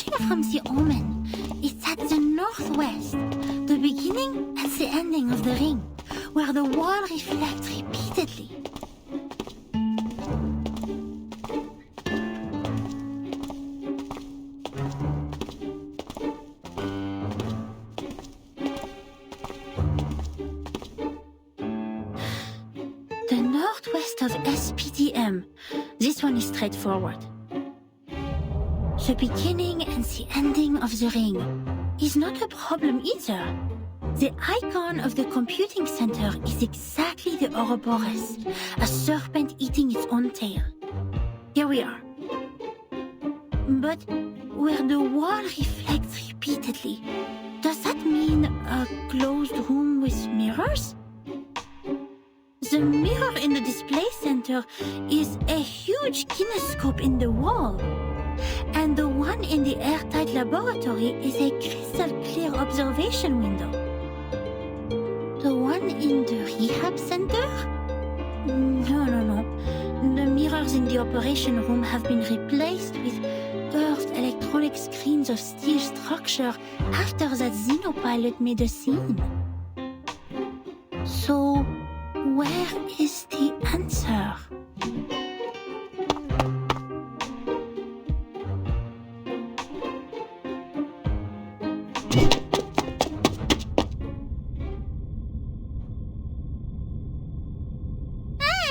Judging from the omen, it's at the northwest, the beginning and the ending of the ring, where the wall reflects repeatedly. The northwest of SPDM. This one is straightforward. The beginning and the ending of the ring is not a problem either. The icon of the computing center is exactly the Ouroboros, a serpent eating its own tail. Here we are. But where the wall reflects repeatedly, does that mean a closed room with mirrors? The mirror in the display center is a huge kinescope in the wall. And the one in the airtight laboratory is a crystal-clear observation window. The one in the rehab center? No. The mirrors in the operation room have been replaced with curved electronic screens of steel structure after that xenopilot made a scene. So, where is the answer?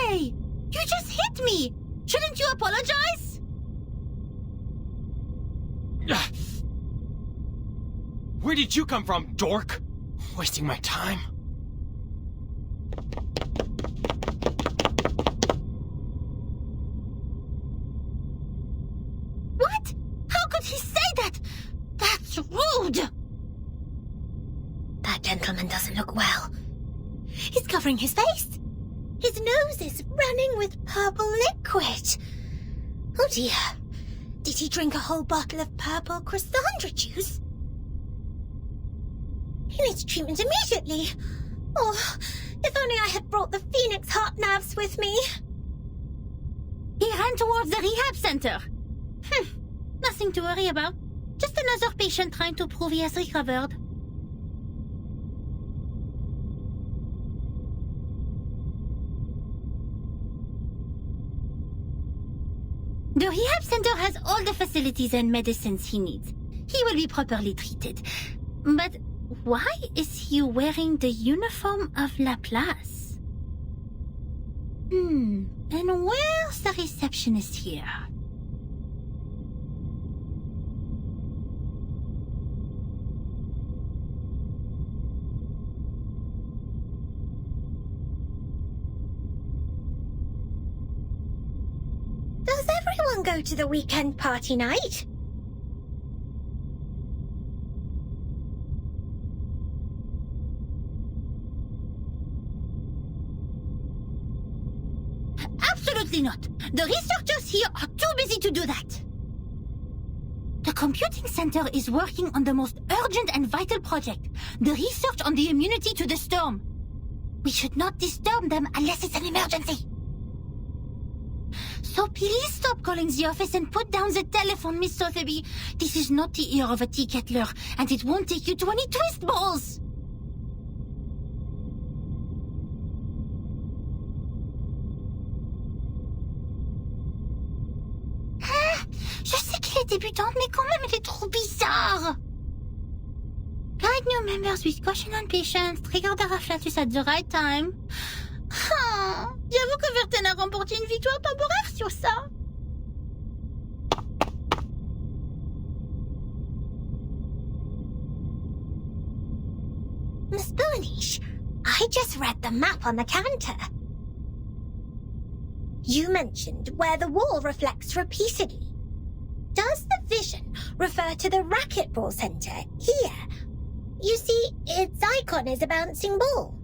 Hey! You just hit me! Shouldn't you apologize? Where did you come from, dork? Wasting my time. What? How could he say that? That's rude! That gentleman doesn't look well. He's covering his face. His nose is running with purple liquid. Oh dear. Did he drink a whole bottle of purple Chrysandra juice? He needs treatment immediately. Oh, if only I had brought the Phoenix heart nerves with me. He ran towards the rehab center. Nothing to worry about. Just another patient trying to prove he has recovered. The rehab center has all the facilities and medicines he needs. He will be properly treated. But why is he wearing the uniform of Laplace? And where's the receptionist here? Does everyone go to the weekend party night? Absolutely not. The researchers here are too busy to do that. The computing center is working on the most urgent and vital project, the research on the immunity to the storm. We should not disturb them unless it's an emergency. So please stop calling the office and put down the telephone, Miss Sotheby. This is not the ear of a tea kettler, and it won't take you to any twist balls. Je sais qu'elle est débutante, mais quand même, elle est trop bizarre. Guide new members with caution and patience. Trigger the afflatus at the right time. J'avoue que Verten a remporté une victoire temporaire sur ça. Miss Billanish, I just read the map on the counter. You mentioned where the wall reflects repeatedly. Does the vision refer to the racquetball center here? You see, its icon is a bouncing ball.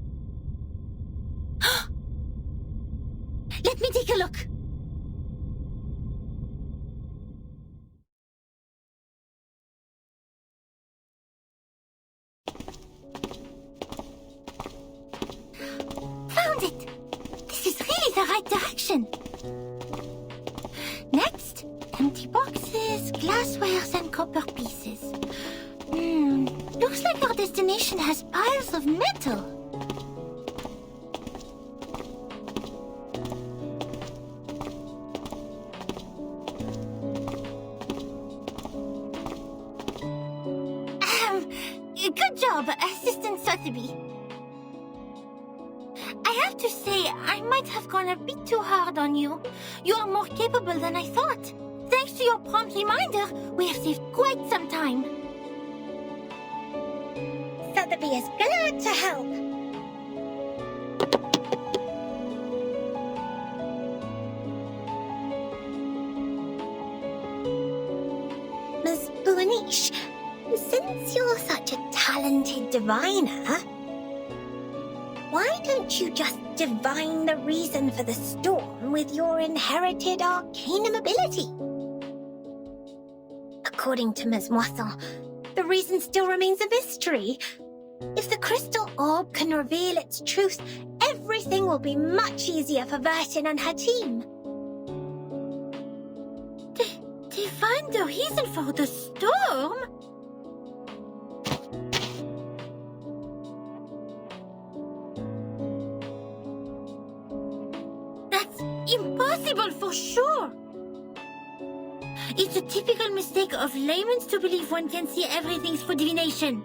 Let me take a look. Found it! This is really the right direction. Next, empty boxes, glasswares, and copper pieces. Looks like our destination has piles of metal. Good job, Assistant Sotheby. I have to say, I might have gone a bit too hard on you. You are more capable than I thought. Thanks to your prompt reminder, we have saved quite some time. Sotheby is glad to help. Miss Bunish, since you're such a talented diviner, why don't you just divine the reason for the storm with your inherited arcanum ability? According to Ms. Moissant, the reason still remains a mystery. If the crystal orb can reveal its truth, everything will be much easier for Vertin and her team. Divine the reason for the storm? Impossible for sure. It's a typical mistake of laymen to believe one can see everything through divination.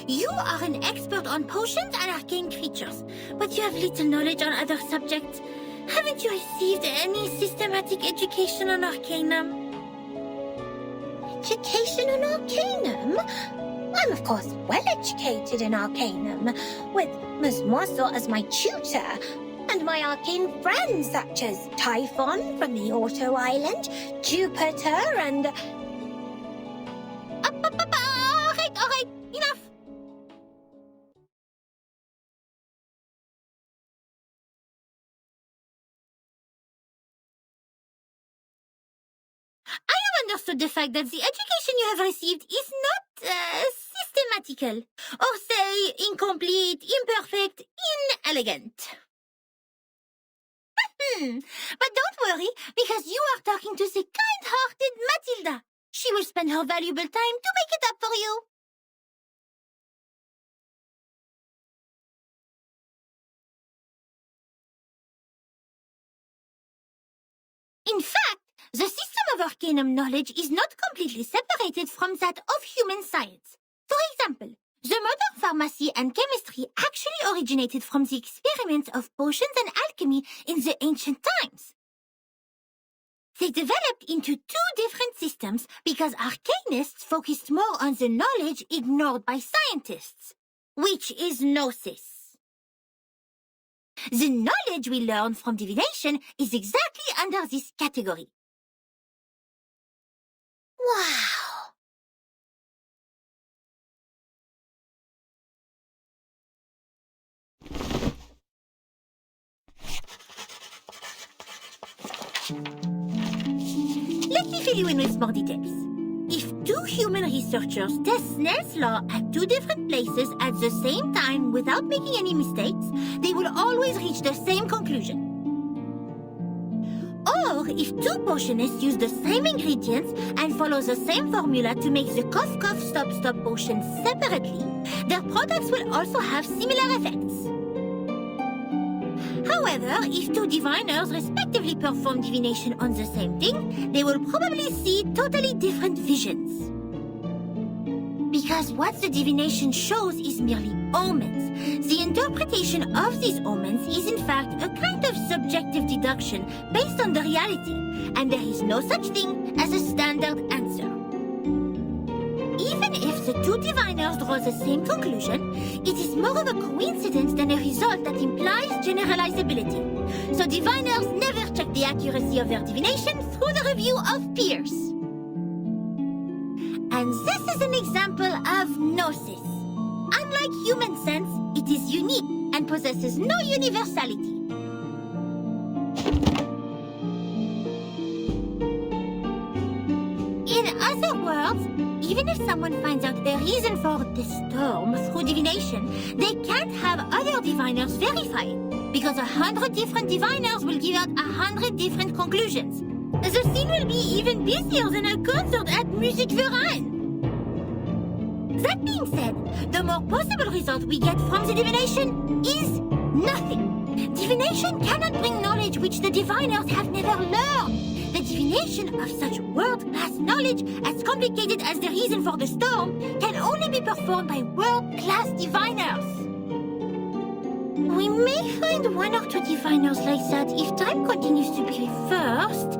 You are an expert on potions and arcane creatures, but you have little knowledge on other subjects. Haven't you received any systematic education on arcanum? Education on arcanum? I'm of course well educated in arcanum, with Ms. Moissant as my tutor, and my arcane friends such as Typhon from the Auto Island, Jupiter, and... Alright, enough! I have understood the fact that the education you have received is not systematical, or say incomplete, imperfect, inelegant. But don't worry, because you are talking to the kind-hearted Matilda. She will spend her valuable time to make it up for you. In fact, the system of arcanum knowledge is not completely separated from that of human science. For example, the modern pharmacy and chemistry actually originated from the experiments of potions and alchemy in the ancient times. They developed into two different systems because arcanists focused more on the knowledge ignored by scientists, which is gnosis. The knowledge we learn from divination is exactly under this category. Wow! Let me fill you in with more details. If two human researchers test Snell's law at two different places at the same time without making any mistakes, they will always reach the same conclusion. Or if two potionists use the same ingredients and follow the same formula to make the cough cough stop stop potion separately, their products will also have similar effects. However, if two diviners respectively perform divination on the same thing, they will probably see totally different visions. Because what the divination shows is merely omens. The interpretation of these omens is in fact a kind of subjective deduction based on the reality, and there is no such thing as a standard answer. Even if the two diviners draw the same conclusion, it is more of a coincidence than a result that implies generalizability. So diviners never check the accuracy of their divination through the review of peers. And this is an example of gnosis. Unlike human sense, it is unique and possesses no universality. In other words, even if someone finds out a reason for the storm through divination, they can't have other diviners verify it, because 100 different diviners will give out 100 different conclusions. The scene will be even busier than a concert at Musikverein. That being said, the more possible result we get from the divination is nothing. Divination cannot bring knowledge which the diviners have never learned. The divination of such world-class knowledge, as complicated as the reason for the storm, can only be performed by world-class diviners. We may find one or two diviners like that if time continues to be reversed.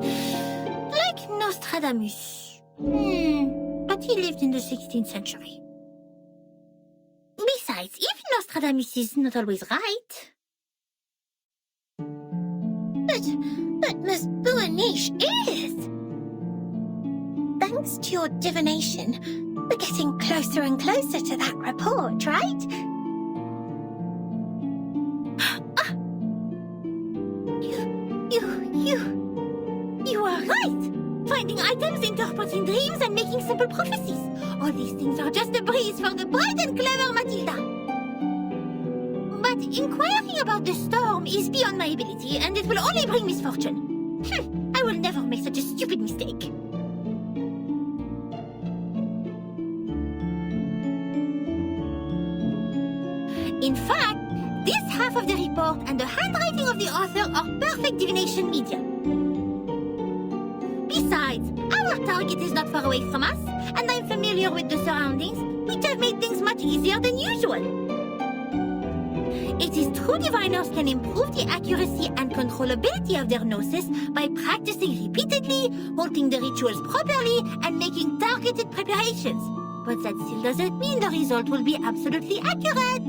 Like Nostradamus. But he lived in the 16th century. Besides, if Nostradamus is not always right... But Miss Buaniche is! Thanks to your divination, we're getting closer and closer to that report, right? You are right! Finding items, interpreting dreams, and making simple prophecies. All these things are just a breeze for the bright and clever Matilda. But inquiring about the storm is beyond my ability, and it will only bring misfortune. I will never make such a stupid mistake. In fact, this half of the report and the handwriting of the author are perfect divination media. Besides, our target is not far away from us, and I'm familiar with the surroundings, which have made things much easier than usual. It is true diviners can improve the accuracy and controllability of their gnosis by practicing repeatedly, holding the rituals properly, and making targeted preparations. But that still doesn't mean the result will be absolutely accurate.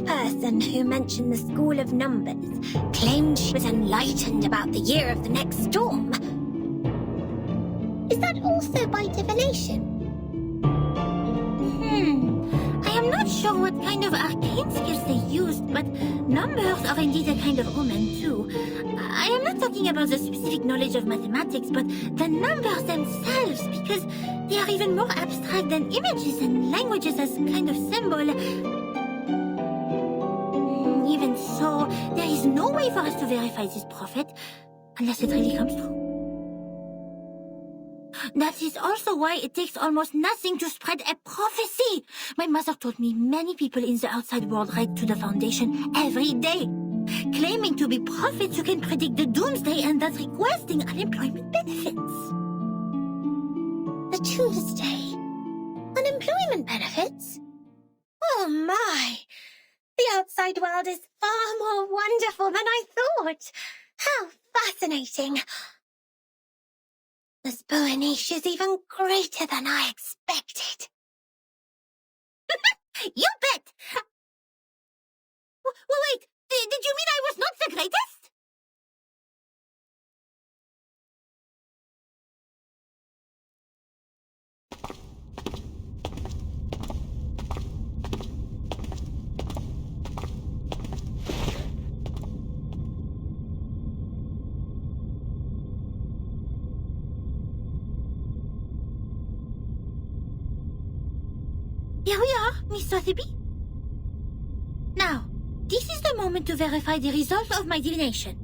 Person who mentioned the School of Numbers claimed she was enlightened about the year of the next storm. Is that also by divination? I am not sure what kind of arcane skills they used, but numbers are indeed a kind of omen too. I am not talking about the specific knowledge of mathematics, but the numbers themselves, because they are even more abstract than images and languages as kind of symbol. Even so, there is no way for us to verify this prophet, unless it really comes true. That is also why it takes almost nothing to spread a prophecy. My mother told me many people in the outside world write to the Foundation every day, claiming to be prophets who can predict the doomsday and thus requesting unemployment benefits. The doomsday? Unemployment benefits? Oh my! The outside world is far more wonderful than I thought. How fascinating. This Buaniche is even greater than I expected. You bet! Wait, did you mean I was not the greatest? Here we are, Miss Sotheby. Now, this is the moment to verify the result of my divination.